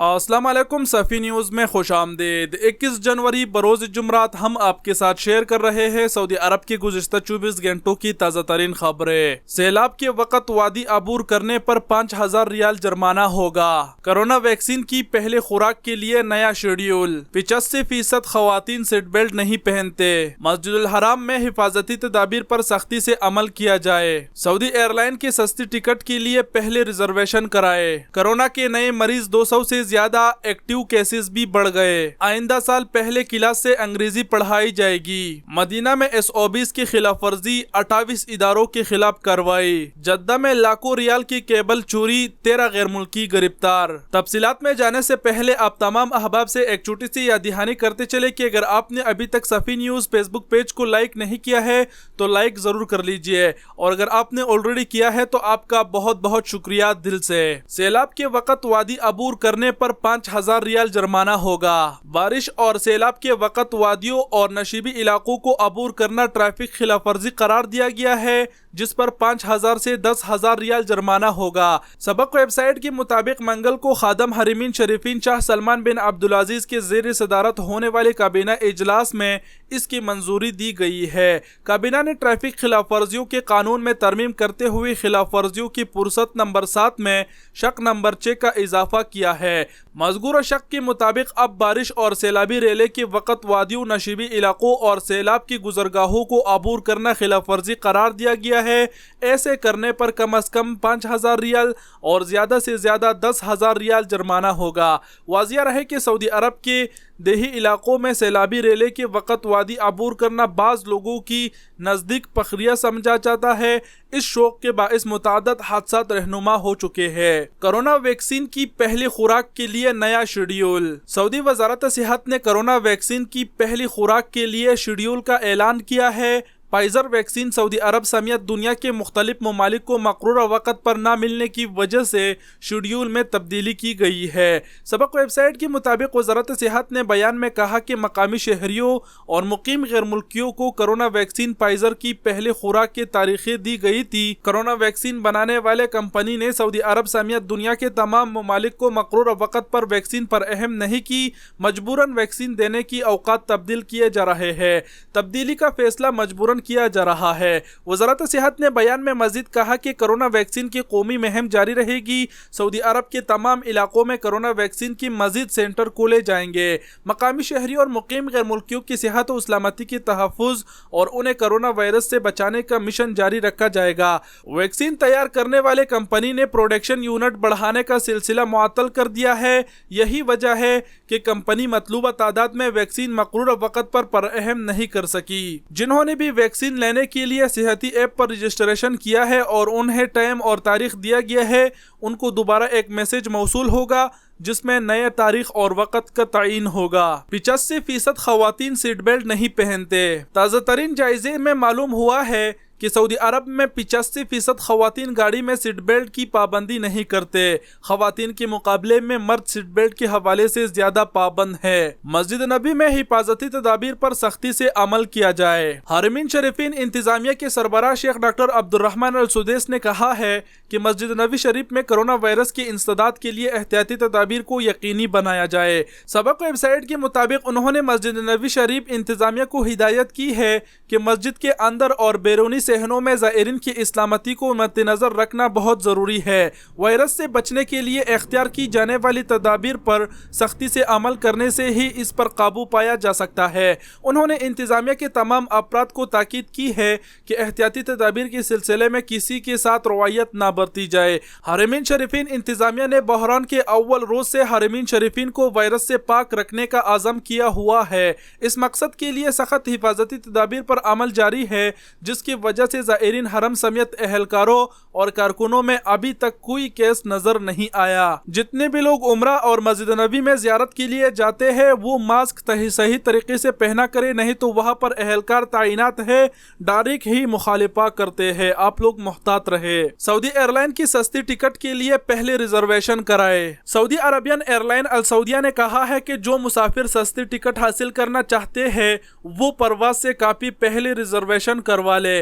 السلام علیکم، صفی نیوز میں خوش آمدید۔ 21 جنوری بروز جمعرات ہم آپ کے ساتھ شیئر کر رہے ہیں سعودی عرب کی گزشتہ 24 گھنٹوں کی تازہ ترین خبریں۔ سیلاب کے وقت وادی عبور کرنے پر 5000 ریال جرمانہ ہوگا۔ کرونا ویکسین کی پہلے خوراک کے لیے نیا شیڈیول۔ 85% خواتین سیٹ بیلٹ نہیں پہنتے۔ مسجد الحرام میں حفاظتی تدابیر پر سختی سے عمل کیا جائے۔ سعودی ایئر لائن کے سستی ٹکٹ کے لیے پہلے ریزرویشن کرائے۔ کرونا کے نئے مریض 200 سے زیادہ ایکٹیو کیسز بھی بڑھ گئے۔ آئندہ سال پہلے کلاس سے انگریزی پڑھائی جائے گی۔ مدینہ میں SOBs کی خلاف ورزی، 28 اداروں کے خلاف کارروائی۔ جدہ میں لاکھوں ریال کی کیبل چوری، 13 غیر ملکی گرفتار۔ تفصیلات میں جانے سے پہلے آپ تمام احباب سے ایک چھوٹی سی یاد دہانی کرتے چلے کہ اگر آپ نے ابھی تک صفی نیوز فیس بک پیج کو لائک نہیں کیا ہے تو لائک ضرور کر لیجئے، اور اگر آپ نے آلریڈی کیا ہے تو آپ کا بہت بہت شکریہ دل سے۔ سیلاب کے وقت وادی عبور کرنے پر 5000 ریال جرمانہ ہوگا۔ بارش اور سیلاب کے وقت وادیوں اور نشیبی علاقوں کو عبور کرنا ٹریفک خلاف ورزی قرار دیا گیا ہے، جس پر 5000 سے 10,000 ریال جرمانہ ہوگا۔ سبق ویب سائٹ کے مطابق منگل کو خادم حرمین شریفین شاہ سلمان بن عبدالعزیز کے زیر صدارت ہونے والے کابینہ اجلاس میں اس کی منظوری دی گئی ہے۔ کابینہ نے ٹریفک خلاف ورزیوں کے قانون میں ترمیم کرتے ہوئے خلاف ورزیوں کی پرست نمبر 7 میں شق نمبر 6 کا اضافہ کیا ہے۔ مذکورہ شق کے مطابق اب بارش اور سیلابی ریلے کے وقت وادیوں، نشیبی علاقوں اور سیلاب کی گزرگاہوں کو عبور کرنا خلاف ورزی قرار دیا گیا ہے۔ ایسے کرنے پر کم از کم 5000 ریال اور زیادہ سے زیادہ 10,000 ریال جرمانہ ہوگا۔ واضح رہے کہ سعودی عرب کے دیہی علاقوں میں سیلابی ریلے کے وقت وادی عبور کرنا بعض لوگوں کی نزدیک فخریہ سمجھا جاتا ہے۔ اس شوق کے باعث متعدد حادثات رہنما ہو چکے ہیں۔ کرونا ویکسین کی پہلی خوراک کے لیے نیا شیڈیول۔ سعودی وزارت صحت نے کرونا ویکسین کی پہلی خوراک کے لیے شیڈیول کا اعلان کیا ہے۔ فائزر ویکسین سعودی عرب سمیت دنیا کے مختلف ممالک کو مقررہ وقت پر نہ ملنے کی وجہ سے شیڈیول میں تبدیلی کی گئی ہے۔ سبق ویب سائٹ کے مطابق وزارت صحت نے بیان میں کہا کہ مقامی شہریوں اور مقیم غیر ملکیوں کو کرونا ویکسین فائزر کی پہلی خوراک کی تاریخیں دی گئی تھی۔ کرونا ویکسین بنانے والے کمپنی نے سعودی عرب سمیت دنیا کے تمام ممالک کو مقررہ وقت پر ویکسین فراہم نہیں کی۔ مجبوراً ویکسین دینے کی اوقات تبدیل کیے جا رہے ہیں۔ تبدیلی کا فیصلہ مجبوراً کیا جا رہا ہے۔ وزارت صحت نے بیان میں مزید کہا کہ کرونا ویکسین کی قومی مہم جاری رہے گی۔ سعودی عرب کے تمام علاقوں میں کرونا ویکسین کی مزید سینٹر کھولے جائیں گے۔ مقامی شہریوں اور مقیم غیر ملکیوں کی صحت و سلامتی کی تحفظ اور انہیں کرونا وائرس سے بچانے کا مشن جاری رکھا جائے گا۔ ویکسین تیار کرنے والے کمپنی نے پروڈکشن یونٹ بڑھانے کا سلسلہ معطل کر دیا ہے۔ یہی وجہ ہے کہ کمپنی مطلوبہ تعداد میں ویکسین مقررہ وقت پر فراہم نہیں کر سکی۔ جنہوں نے بھی ویکسین لینے کے لیے صحتی ایپ پر رجسٹریشن کیا ہے اور انہیں ٹائم اور تاریخ دیا گیا ہے، ان کو دوبارہ ایک میسج موصول ہوگا جس میں نئے تاریخ اور وقت کا تعین ہوگا۔ 85% خواتین سیٹ بیلٹ نہیں پہنتے۔ تازہ ترین جائزے میں معلوم ہوا ہے کہ سعودی عرب میں 85% خواتین گاڑی میں سیٹ بیلٹ کی پابندی نہیں کرتے۔ خواتین کے مقابلے میں مرد سیٹ بیلٹ کے حوالے سے زیادہ پابند ہے۔ مسجد نبی میں حفاظتی تدابیر پر سختی سے عمل کیا جائے۔ حرمین شریفین انتظامیہ کے سربراہ شیخ ڈاکٹر عبدالرحمن السدیس نے کہا ہے کہ مسجد نبی شریف میں کرونا وائرس کی انسداد کے لیے احتیاطی تدابیر کو یقینی بنایا جائے۔ سبق ویب سائٹ کے مطابق انہوں نے مسجد نبی شریف انتظامیہ کو ہدایت کی ہے کہ مسجد کے اندر اور بیرونی صحنوں میں زائرین کی سلامتی کو مد نظر رکھنا بہت ضروری ہے۔ وائرس سے بچنے کے لیے اختیار کی جانے والی تدابیر پر سختی سے عمل کرنے سے ہی اس پر قابو پایا جا سکتا ہے۔ انہوں نے انتظامیہ کے تمام افراد کو تاکید کی ہے کہ احتیاطی تدابیر کے سلسلے میں کسی کے ساتھ روایت نہ برتی جائے۔ حرمین شریفین انتظامیہ نے بحران کے اول روز سے حرمین شریفین کو وائرس سے پاک رکھنے کا عزم کیا ہوا ہے۔ اس مقصد کے لیے سخت حفاظتی تدابیر پر عمل جاری ہے، جس کی وجہ سے زائرین حرم سمیت اہلکاروں اور کارکنوں میں ابھی تک کوئی کیس نظر نہیں آیا۔ جتنے بھی لوگ عمرہ اور مسجد نبی میں زیارت کے لیے جاتے ہیں وہ ماسک صحیح طریقے سے پہنا کرے، نہیں تو وہاں پر اہلکار تعینات ہے، ڈائریکٹ ہی مخالفہ کرتے ہیں۔ آپ لوگ محتاط رہے۔ سعودی ایئر لائن کی سستی ٹکٹ کے لیے پہلے ریزرویشن کرائے۔ سعودی عربین ایئر لائن السعودیہ نے کہا ہے کہ جو مسافر سستی ٹکٹ حاصل کرنا چاہتے ہیں وہ پرواز سے کافی پہلے ریزرویشن کروا لے۔